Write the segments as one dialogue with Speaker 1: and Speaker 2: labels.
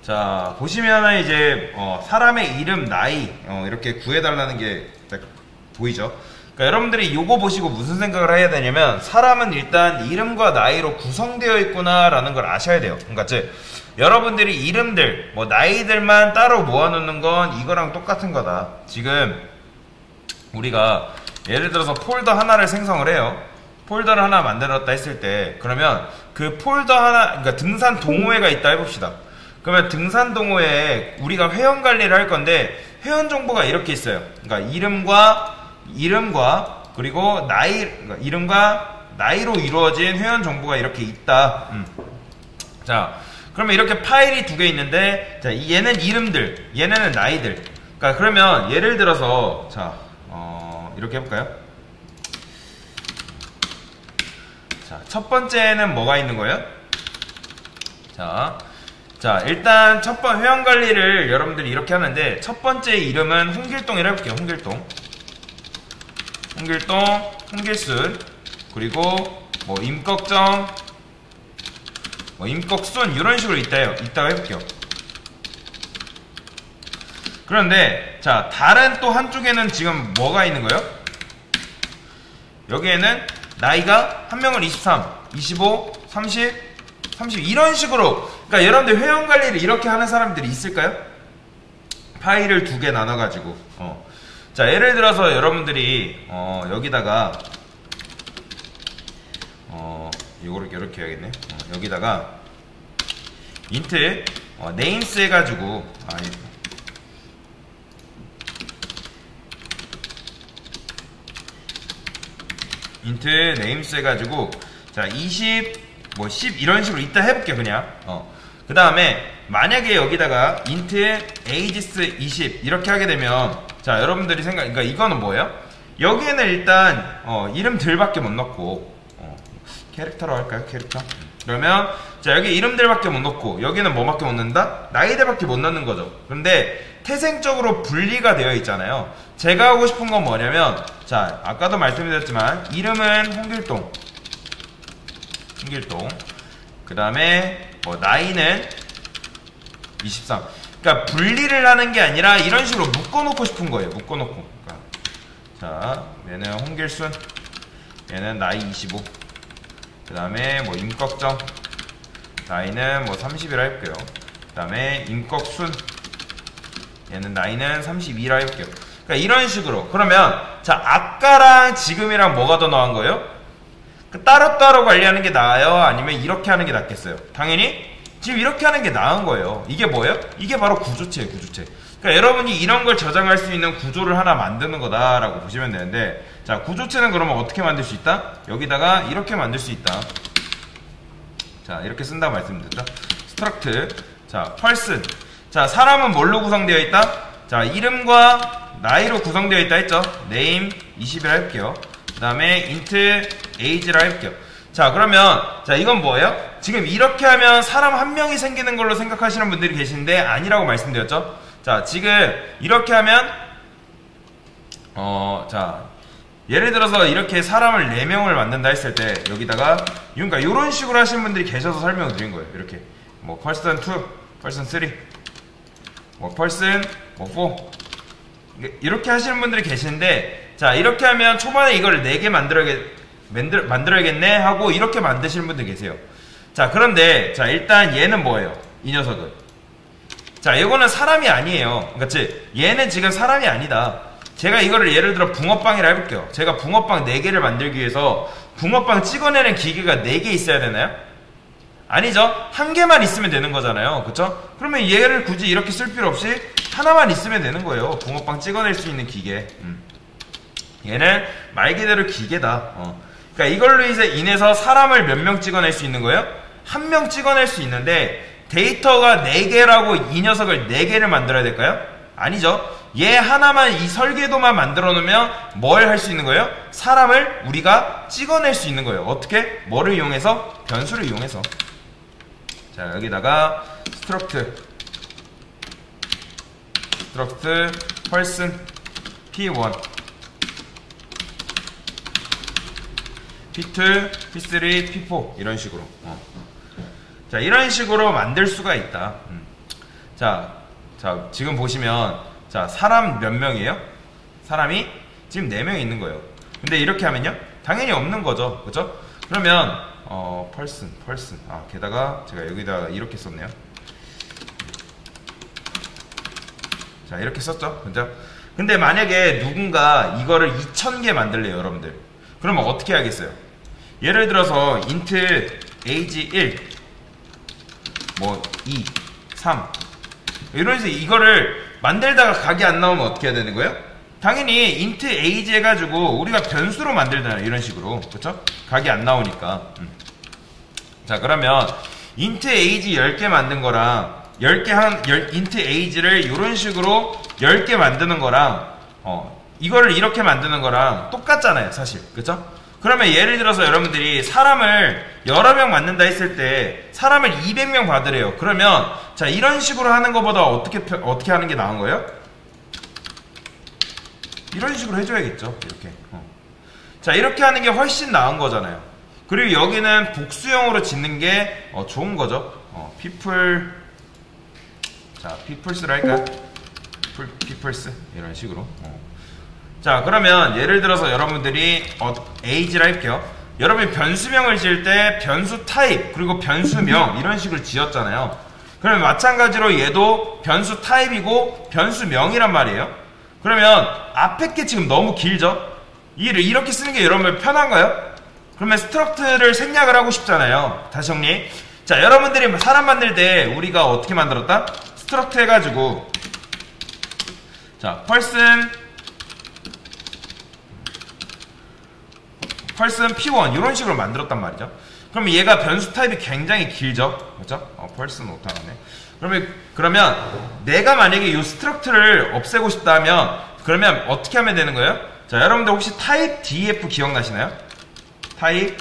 Speaker 1: 자, 보시면은 이제 사람의 이름, 나이 이렇게 구해달라는 게 딱 보이죠? 그러니까 여러분들이 요거 보시고 무슨 생각을 해야 되냐면, 사람은 일단 이름과 나이로 구성되어 있구나 라는 걸 아셔야 돼요. 그러니까 즉 여러분들이 이름들, 뭐 나이들만 따로 모아놓는 건 이거랑 똑같은 거다. 지금 우리가 예를 들어서 폴더 하나를 생성을 해요. 폴더를 하나 만들었다 했을 때, 그러면 그 폴더 하나, 그러니까 등산 동호회가 있다 해봅시다. 그러면 등산 동호회에 우리가 회원 관리를 할 건데, 회원 정보가 이렇게 있어요. 그러니까 이름과 그리고 나이, 그러니까 이름과 나이로 이루어진 회원 정보가 이렇게 있다. 자, 그러면 이렇게 파일이 두 개 있는데, 자, 얘는 이름들, 얘네는 나이들. 그러니까 그러면 예를 들어서 자, 이렇게 해볼까요? 자, 첫 번째는 뭐가 있는 거예요? 자, 일단 회원 관리를 여러분들이 이렇게 하는데, 첫 번째 이름은 홍길동이라 해볼게요. 홍길동, 홍길순, 그리고 뭐 임꺽정, 뭐 임꺽순 이런 식으로 있다가 해볼게요. 그런데 자, 다른 또 한쪽에는 지금 뭐가 있는 거예요? 여기에는 나이가 한 명은 23, 25, 30 이런 식으로. 그러니까 여러분들 회원 관리를 이렇게 하는 사람들이 있을까요? 파일을 두 개 나눠가지고. 자, 예를 들어서 여러분들이 여기다가 이거를 이렇게 해야겠네. 여기다가 인트 네임스 해가지고 인트 네임스 해가지고 자 20 뭐 10 이런 식으로 이따 해볼게요. 그냥 그 다음에 만약에 여기다가 인트 에이지스 20 이렇게 하게 되면, 자 여러분들이 그러니까 이거는 뭐예요? 여기에는 일단 이름들밖에 못 넣고 캐릭터로 할까요? 캐릭터. 그러면 자 여기 이름들밖에 못 넣고, 여기는 뭐밖에 못 넣는다? 나이들밖에 못 넣는 거죠. 그런데 태생적으로 분리가 되어 있잖아요. 제가 하고 싶은 건 뭐냐면, 자 아까도 말씀드렸지만 이름은 홍길동, 그 다음에 나이는 23. 그러니까 분리를 하는 게 아니라 이런 식으로 묶어놓고 싶은 거예요. 묶어놓고. 그러니까 자 얘는 홍길순, 얘는 나이 25, 그 다음에 뭐 임꺽정, 나이는 뭐 30이라 해볼게요. 그 다음에 임꺽순, 얘는 나이는 32라 해볼게요. 그러니까 이런 식으로. 그러면 자 아까랑 지금이랑 뭐가 더 나은 거예요? 따로따로 관리하는 게 나아요? 아니면 이렇게 하는 게 낫겠어요? 당연히 지금 이렇게 하는 게 나은 거예요. 이게 뭐예요? 이게 바로 구조체예요. 구조체. 그러니까 여러분이 이런 걸 저장할 수 있는 구조를 하나 만드는 거다라고 보시면 되는데, 자 구조체는 그러면 어떻게 만들 수 있다? 여기다가 이렇게 만들 수 있다. 자 이렇게 쓴다고 말씀드렸죠. 스트럭트. 자 person. 자 사람은 뭘로 구성되어 있다? 자 이름과 나이로 구성되어 있다 했죠. name 20이라 할게요. 그 다음에 int age라 해볼게요. 자 그러면 자 이건 뭐예요? 지금 이렇게 하면 사람 한 명이 생기는 걸로 생각하시는 분들이 계신데 아니라고 말씀드렸죠. 자 지금 이렇게 하면 자 예를 들어서 이렇게 사람을 4명을 만든다 했을 때 여기다가 그러니까 이런 식으로 하시는 분들이 계셔서 설명을 드린 거예요. 이렇게 뭐 person 2, person 3, 뭐 person 뭐 4 이렇게 하시는 분들이 계신데, 자 이렇게 하면 초반에 이걸 4개 만들어야겠네 하고 이렇게 만드시는 분들 계세요. 자 그런데 자 일단 얘는 뭐예요? 이 녀석은 자 이거는 사람이 아니에요. 그러니까 얘는 지금 사람이 아니다. 제가 이거를 예를 들어 붕어빵이라 해볼게요. 제가 붕어빵 4개를 만들기 위해서 붕어빵 찍어내는 기계가 4개 있어야 되나요? 아니죠. 1개만 있으면 되는 거잖아요. 그쵸? 그러면 얘를 굳이 이렇게 쓸 필요 없이 하나만 있으면 되는 거예요. 붕어빵 찍어낼 수 있는 기계. 얘는 말 그대로 기계다. 그러니까 이걸로 인해서 사람을 몇 명 찍어낼 수 있는 거예요? 1명 찍어낼 수 있는데, 데이터가 4개라고 이 녀석을 4개를 만들어야 될까요? 아니죠. 얘 하나만 이 설계도만 만들어 놓으면 뭘 할 수 있는 거예요? 사람을 우리가 찍어낼 수 있는 거예요. 어떻게? 뭐를 이용해서? 변수를 이용해서. 자 여기다가 struct person p1 p2 p3 p4 이런 식으로 자 이런 식으로 만들 수가 있다. 자, 지금 보시면 자, 사람 몇 명이에요? 사람이 지금 4명 있는 거예요. 근데 이렇게 하면요? 당연히 없는 거죠. 그죠? 그러면 person. 게다가 제가 여기다가 이렇게 썼네요. 자, 이렇게 썼죠. 그죠? 근데 만약에 누군가 이거를 2000개 만들래요, 여러분들. 그러면 어떻게 하겠어요? 예를 들어서 int age 1 뭐 2, 3 이런 식으로 이거를 만들다가 각이 안 나오면 어떻게 해야 되는 거예요? 당연히 int age 해가지고 우리가 변수로 만들잖아요. 이런 식으로. 그쵸? 각이 안 나오니까. 자, 그러면 int age 10개 만든 거랑 int age를 이런 식으로 10개 만드는 거랑 이거를 이렇게 만드는 거랑 똑같잖아요, 사실. 그쵸? 그러면 예를 들어서 여러분들이 사람을 여러 명 만든다 했을 때 사람을 200명 받으래요. 그러면 자, 이런 식으로 하는 것보다 어떻게 하는 게 나은 거예요? 이런 식으로 해줘야겠죠. 이렇게. 자, 이렇게 하는 게 훨씬 나은 거잖아요. 그리고 여기는 복수형으로 짓는 게 좋은 거죠. people. 자, peoples를 할까요? peoples. 이런 식으로. 자, 그러면 예를 들어서 여러분들이 age를 할게요. 여러분이 변수명을 지을 때 변수 타입 그리고 변수명 이런 식으로 지었잖아요. 그러면 마찬가지로 얘도 변수 타입이고 변수명이란 말이에요. 그러면 앞에 게 지금 너무 길죠? 이렇게 쓰는 게 여러분 편한가요? 그러면 스트럭트를 생략을 하고 싶잖아요. 다시 정리. 자, 여러분들이 사람 만들 때 우리가 어떻게 만들었다? 스트럭트 해가지고 자, person P1 이런 식으로 만들었단 말이죠. 그러면 얘가 변수 타입이 굉장히 길죠. 그렇죠? person 오타나네. 그러면 내가 만약에 이 스트럭트를 없애고 싶다면 그러면 어떻게 하면 되는 거예요? 자, 여러분들 혹시 타입 df 기억나시나요? 타입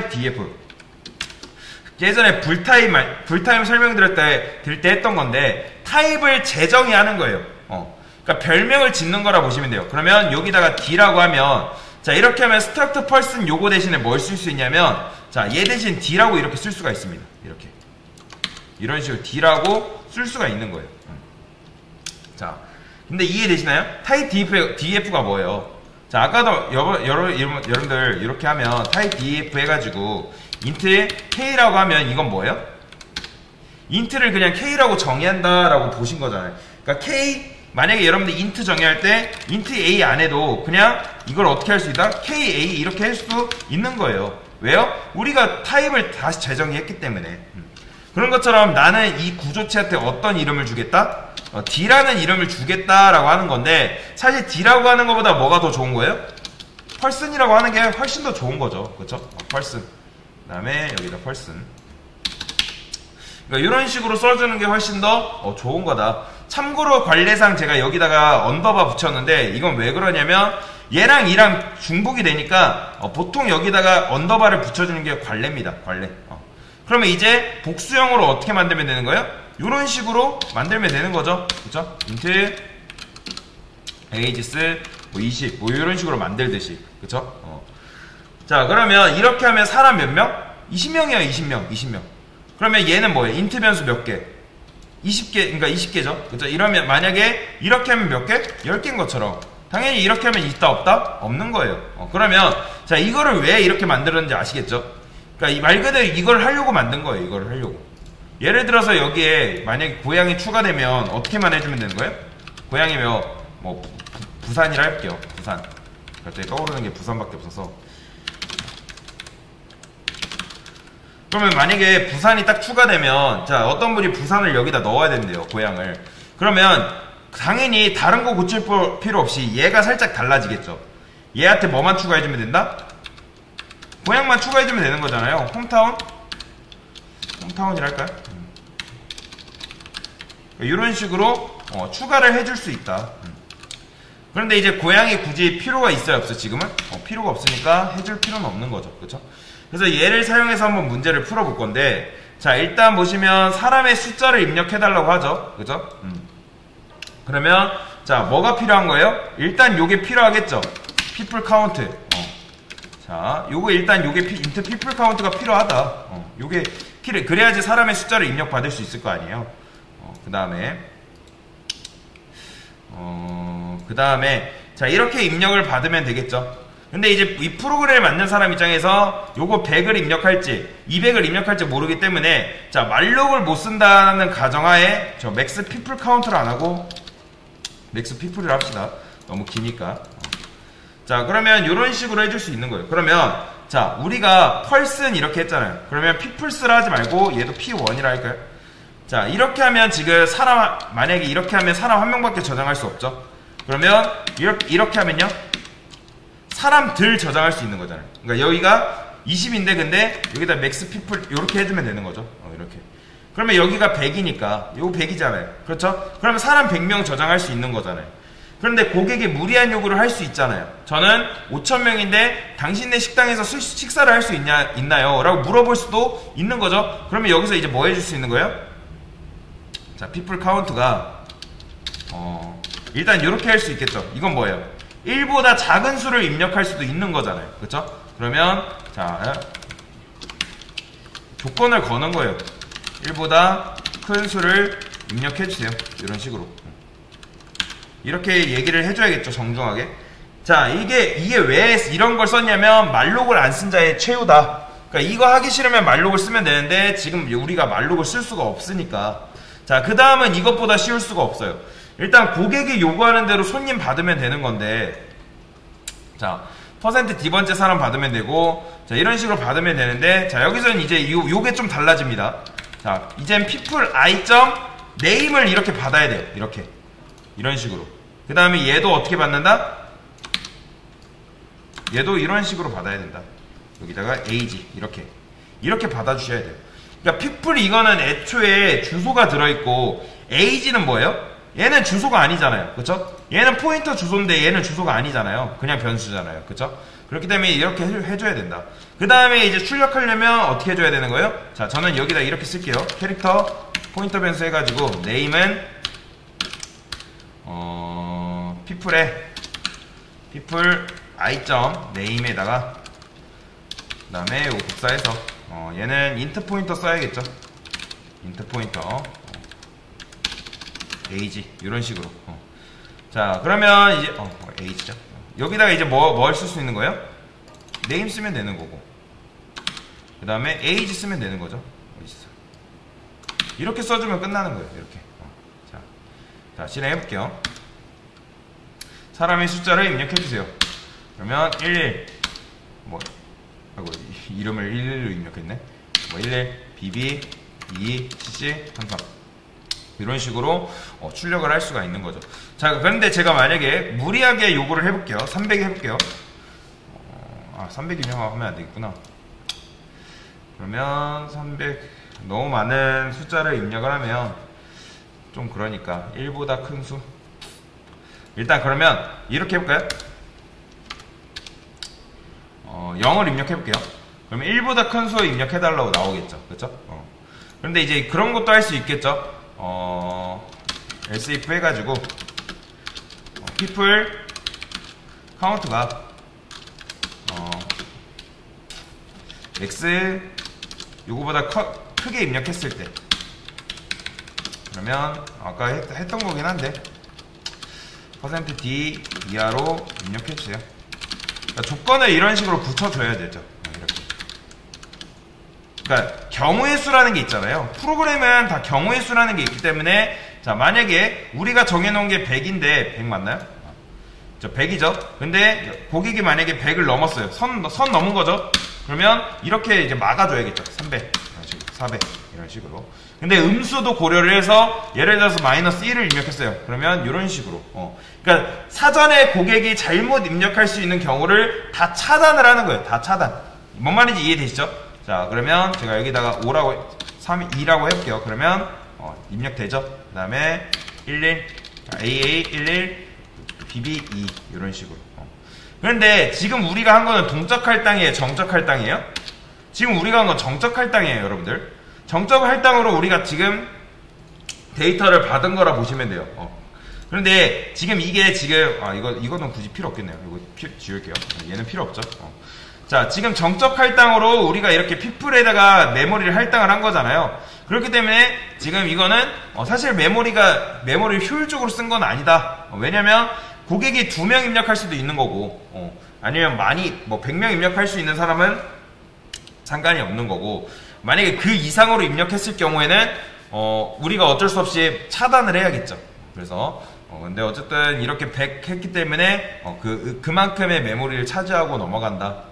Speaker 1: df. 예전에 불타임 설명드릴 때 했던 건데 타입을 재정의 하는 거예요. 그러니까 별명을 짓는 거라 보시면 돼요. 그러면 여기다가 d라고 하면 자, 이렇게 하면 struct person 요거 대신에 뭘 쓸 수 있냐면 자, 얘 대신 d라고 이렇게 쓸 수가 있습니다. 이렇게 이런 식으로 d라고 쓸 수가 있는 거예요. 자, 근데 이해되시나요? 타입 df가 뭐예요? 자, 아까도 여러분들 이렇게 하면 타입 df 해가지고 int k라고 하면 이건 뭐예요? int를 그냥 k라고 정의한다라고 보신 거잖아요. 그러니까 k 만약에 여러분들 int 정의할 때 int a 안에도 그냥 이걸 어떻게 할 수 있다? ka 이렇게 할 수 있는 거예요. 왜요? 우리가 타입을 다시 재정의했기 때문에. 그런 것처럼 나는 이 구조체한테 어떤 이름을 주겠다? d라는 이름을 주겠다라고 하는 건데 사실 d라고 하는 것보다 뭐가 더 좋은 거예요? person이라고 하는 게 훨씬 더 좋은 거죠. 그렇죠? person. 그 다음에 여기다 person. 그러니까 이런 식으로 써주는 게 훨씬 더 좋은 거다. 참고로 관례상 제가 여기다가 언더바 붙였는데 이건 왜 그러냐면 얘랑 이랑 중복이 되니까 보통 여기다가 언더바를 붙여주는 게 관례입니다. 관례. 그러면 이제 복수형으로 어떻게 만들면 되는 거예요? 이런 식으로 만들면 되는 거죠. 그쵸? int ages 20 뭐 이런 식으로 만들듯이. 그쵸? 자, 그러면 이렇게 하면 사람 몇 명? 20명이에요. 20명. 그러면 얘는 뭐예요? int 변수 몇 개? 20개, 그러니까 20개죠. 그죠? 이러면 만약에 이렇게 하면 몇 개? 10개인 것처럼. 당연히 이렇게 하면 있다 없다? 없는 거예요. 그러면 자, 이거를 왜 이렇게 만들었는지 아시겠죠? 그러니까 말 그대로 이걸 하려고 만든 거예요. 이걸 하려고. 예를 들어서 여기에 만약에 고양이 추가되면 어떻게만 해주면 되는 거예요? 고양이면 뭐 부산이라 할게요. 부산. 갑자기 떠오르는 게 부산밖에 없어서. 그러면 만약에 부산이 딱 추가되면 자, 어떤 분이 부산을 여기다 넣어야 된대요. 고향을. 그러면 당연히 다른 거 고칠 필요 없이 얘가 살짝 달라지겠죠. 얘한테 뭐만 추가해주면 된다? 고향만 추가해주면 되는 거잖아요. 홈타운이랄까요? 이런 식으로 추가를 해줄 수 있다. 그런데 이제 고향이 굳이 필요가 있어요? 없어요? 지금은? 필요가 없으니까 해줄 필요는 없는 거죠. 그쵸? 그래서 얘를 사용해서 한번 문제를 풀어볼 건데 자, 일단 보시면 사람의 숫자를 입력해달라고 하죠. 그죠? 그러면 자, 뭐가 필요한 거예요? 일단 요게 필요하겠죠. people count. 자, 요거 일단 요게 int people count가 필요하다. 요게 키를 그래야지 사람의 숫자를 입력받을 수 있을 거 아니에요. 그 다음에 자 이렇게 입력을 받으면 되겠죠. 근데 이제 이 프로그램을 만든 사람 입장에서 요거 100을 입력할지 200을 입력할지 모르기 때문에 자 말록을 못 쓴다는 가정하에 저 맥스 피플 카운트를 안 하고 맥스 피플을 합시다. 너무 기니까. 자 그러면 이런 식으로 해줄 수 있는 거예요. 그러면 자 우리가 펄슨 이렇게 했잖아요. 그러면 피플스라 하지 말고 얘도 P1이라 할까요? 자 이렇게 하면 지금 사람 만약에 이렇게 하면 사람 한 명밖에 저장할 수 없죠. 그러면 이렇게 하면요 사람들 저장할 수 있는 거잖아요. 그러니까 여기가 20인데 근데 여기다 맥스 피플 이렇게 해주면 되는 거죠. 이렇게. 그러면 여기가 100이니까 요거 100이잖아요. 그렇죠? 그러면 사람 100명 저장할 수 있는 거잖아요. 그런데 고객이 무리한 요구를 할 수 있잖아요. 저는 5,000명인데 당신네 식당에서 식사를 할 수 있나요? 라고 물어볼 수도 있는 거죠. 그러면 여기서 이제 뭐 해줄 수 있는 거예요? 자, people count가 일단 이렇게 할 수 있겠죠. 이건 뭐예요? 1보다 작은 수를 입력할 수도 있는 거잖아요. 그렇죠? 그러면 자 조건을 거는 거예요. 1보다 큰 수를 입력해 주세요. 이런 식으로 이렇게 얘기를 해줘야겠죠. 정중하게. 자 이게 왜 이런 걸 썼냐면 말록을 안 쓴 자의 최후다. 그러니까 이거 하기 싫으면 말록을 쓰면 되는데 지금 우리가 말록을 쓸 수가 없으니까. 자 그 다음은 이것보다 쉬울 수가 없어요. 일단 고객이 요구하는 대로 손님 받으면 되는 건데 자 퍼센트 D번째 사람 받으면 되고 자 이런 식으로 받으면 되는데 자 여기서는 이제 요게 좀 달라집니다. 자 이젠 people I.name을 이렇게 받아야 돼요. 이렇게 이런 식으로. 그 다음에 얘도 어떻게 받는다? 얘도 이런 식으로 받아야 된다. 여기다가 age 이렇게 받아주셔야 돼요. 그러니까 people 이거는 애초에 주소가 들어있고 age는 뭐예요? 얘는 주소가 아니잖아요. 그쵸? 얘는 포인터 주소인데 얘는 주소가 아니잖아요. 그냥 변수잖아요. 그쵸? 그렇기 때문에 이렇게 해줘야 된다. 그 다음에 이제 출력하려면 어떻게 해줘야 되는 거예요? 자, 저는 여기다 이렇게 쓸게요. 캐릭터 포인터 변수 해가지고 name은 people I.name에다가 그 다음에 요거 복사해서 얘는 int 포인터 써야겠죠. int 포인터 age 이런 식으로. 자 그러면 이제 age죠. 여기다가 이제 뭘 쓸 수 있는 거예요? name 쓰면 되는 거고 그 다음에 age 쓰면 되는 거죠. 이렇게 써주면 끝나는 거예요. 이렇게. 자 실행해 볼게요. 사람의 숫자를 입력해 주세요. 그러면 11 이름을 11로 입력했네. 11 bb 22 cc 33 이런 식으로 출력을 할 수가 있는 거죠. 자 그런데 제가 만약에 무리하게 요구를 해볼게요. 300 해볼게요. 300 입력하면 안 되겠구나. 그러면 300 너무 많은 숫자를 입력을 하면 좀 그러니까 1보다 큰 수. 일단 그러면 이렇게 해볼까요? 0을 입력해볼게요. 그러면 1보다 큰 수 입력해달라고 나오겠죠. 그쵸? 그런데 이제 그런 것도 할 수 있겠죠. else if 해가지고 people count가 x 요거보다 크게 입력했을 때 그러면 아까 했던 거긴 한데 %d 이하로 입력해주세요. 그러니까 조건을 이런 식으로 붙여줘야 되죠. 이렇게. 그러니까 경우의 수라는 게 있잖아요. 프로그램은 다 경우의 수라는 게 있기 때문에 자 만약에 우리가 정해놓은 게 100인데 100 맞나요? 저 100이죠. 근데 고객이 만약에 100을 넘었어요. 선 넘은 거죠. 그러면 이렇게 이제 막아줘야겠죠. 300 이런 식으로 400 이런 식으로. 근데 음수도 고려를 해서 예를 들어서 -1을 입력했어요. 그러면 이런 식으로. 그러니까 사전에 고객이 잘못 입력할 수 있는 경우를 다 차단을 하는 거예요. 다 차단. 뭔 말인지 이해되시죠? 자 그러면 제가 여기다가 5라고 2라고 해볼게요. 그러면 입력되죠. 그 다음에 11 AA 11 BB 2 이런 식으로. 그런데 지금 우리가 한 거는 동적 할당이에요? 정적 할당이에요? 지금 우리가 한 건 정적 할당이에요, 여러분들. 정적 할당으로 우리가 지금 데이터를 받은 거라 보시면 돼요. 그런데 지금 이게 지금 이거는 굳이 필요 없겠네요. 이거 지울게요. 얘는 필요 없죠. 자, 지금 정적 할당으로 우리가 이렇게 피플에다가 메모리를 할당을 한 거잖아요. 그렇기 때문에 지금 이거는 사실 메모리를 효율적으로 쓴 건 아니다. 왜냐면 고객이 2명 입력할 수도 있는 거고, 아니면 많이 100명 입력할 수 있는 사람은 상관이 없는 거고, 만약에 그 이상으로 입력했을 경우에는 우리가 어쩔 수 없이 차단을 해야겠죠. 그래서 근데 어쨌든 이렇게 100 했기 때문에 그만큼의 메모리를 차지하고 넘어간다.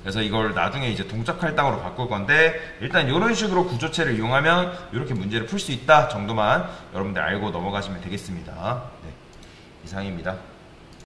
Speaker 1: 그래서 이걸 나중에 이제 동작 할당으로 바꿀 건데, 일단 이런 식으로 구조체를 이용하면 이렇게 문제를 풀 수 있다 정도만 여러분들 알고 넘어가시면 되겠습니다. 네, 이상입니다.